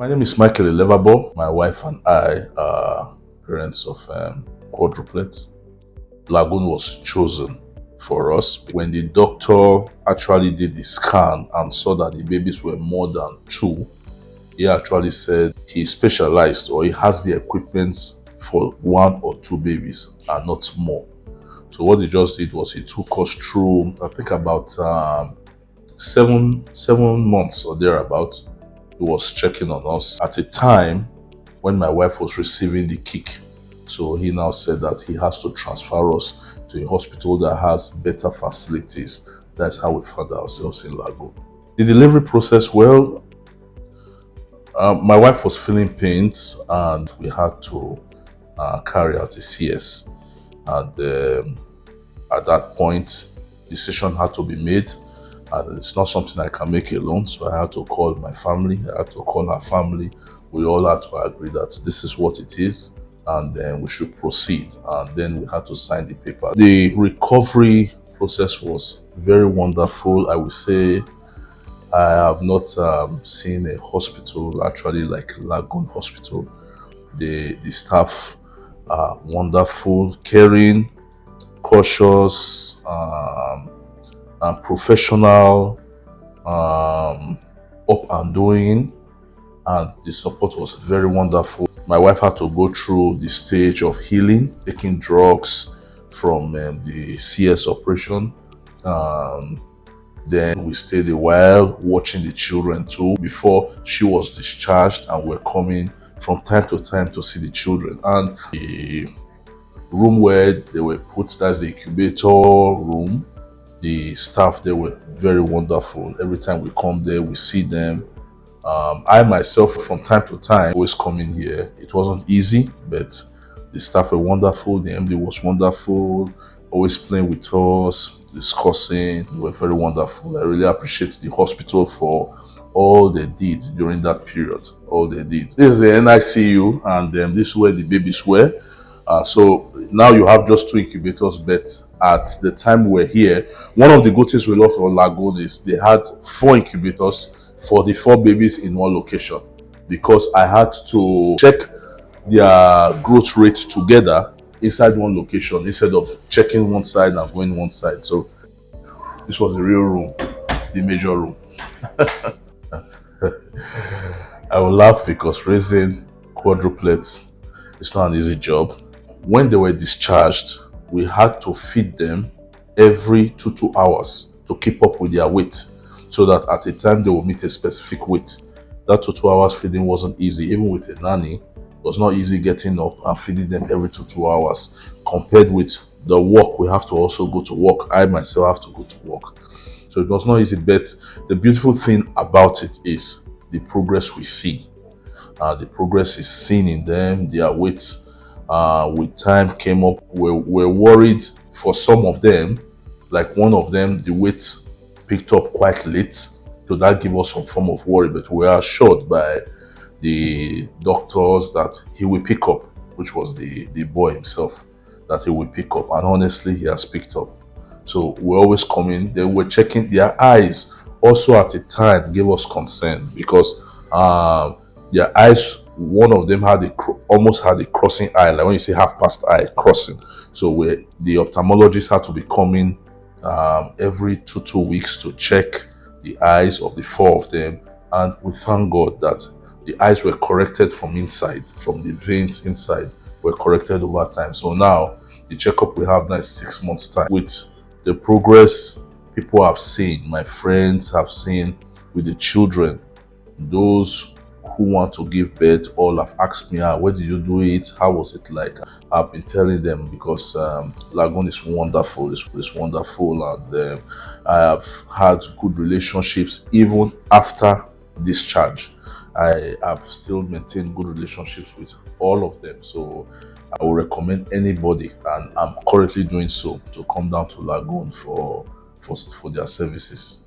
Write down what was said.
My name is Michael Ilevbabor. My wife and I are parents of quadruplets. Lagoon was chosen for us. When the doctor actually did the scan and saw that the babies were more than two, he actually said he specialized or he has the equipment for one or two babies and not more. So what he just did was he took us through, I think about 7 months or thereabouts. He was checking on us at a time when my wife was receiving the kick. So he now said that he has to transfer us to a hospital that has better facilities. That's how we found ourselves in Lagoon. The delivery process, well, my wife was feeling pains and we had to carry out a CS. And at that point, decision had to be made. And it's not something I can make alone, so I had to call my family, I had to call her family. We all had to agree that this is what it is, and then we should proceed. And then we had to sign the paper. The recovery process was very wonderful. I would say I have not seen a hospital actually like Lagoon Hospital. The staff are wonderful, caring, cautious, and professional, up and doing, and the support was very wonderful. My wife had to go through the stage of healing, taking drugs from the CS operation. Then we stayed a while watching the children too before she was discharged, and we're coming from time to time to see the children. And the room where they were put, that's the incubator room, the staff there were very wonderful. Every time we come there, we see them. I myself, from time to time, always come in here. It wasn't easy, but the staff were wonderful. The MD was wonderful, always playing with us, discussing. They were very wonderful. I really appreciate the hospital for all they did during that period. All they did. This is the NICU, and this is where the babies were. So now you have just two incubators, but at the time we were here, one of the good things we loved about Lagoon is they had 4 incubators for the 4 babies in one location, because I had to check their growth rate together inside one location instead of checking one side and going one side. So this was the real room, the major room. I will laugh because raising quadruplets is not an easy job. When they were discharged, we had to feed them every 2 hours to keep up with their weight, so that at a time they will meet a specific weight. That 2 hours feeding wasn't easy. Even with a nanny, it was not easy getting up and feeding them every 2 hours, compared with the work. We have to also go to work. I myself have to go to work. So it was not easy, but the beautiful thing about it is the progress we see. The progress is seen in them, their weights with time came up. We're worried for some of them, like one of them, the weight picked up quite late, so that gave us some form of worry, but we are assured by the doctors that he will pick up, which was the boy himself, that he will pick up, and honestly he has picked up. So we always come in, they were checking their eyes. Also at a time gave us concern, because their eyes, one of them had almost had a crossing eye, like when you say half past eye crossing. So the ophthalmologist had to be coming every 2 weeks to check the eyes of the 4 of them, and we thank God that the eyes were corrected from inside, from the veins inside were corrected over time. So now the checkup we have now is 6 months time. With the progress people have seen, my friends have seen with the children, those who want to give birth all have asked me, where did you do it? How was it like? I've been telling them, because Lagoon is wonderful. It's wonderful, and I have had good relationships even after discharge. I have still maintained good relationships with all of them. So I will recommend anybody, and I'm currently doing so, to come down to Lagoon for their services.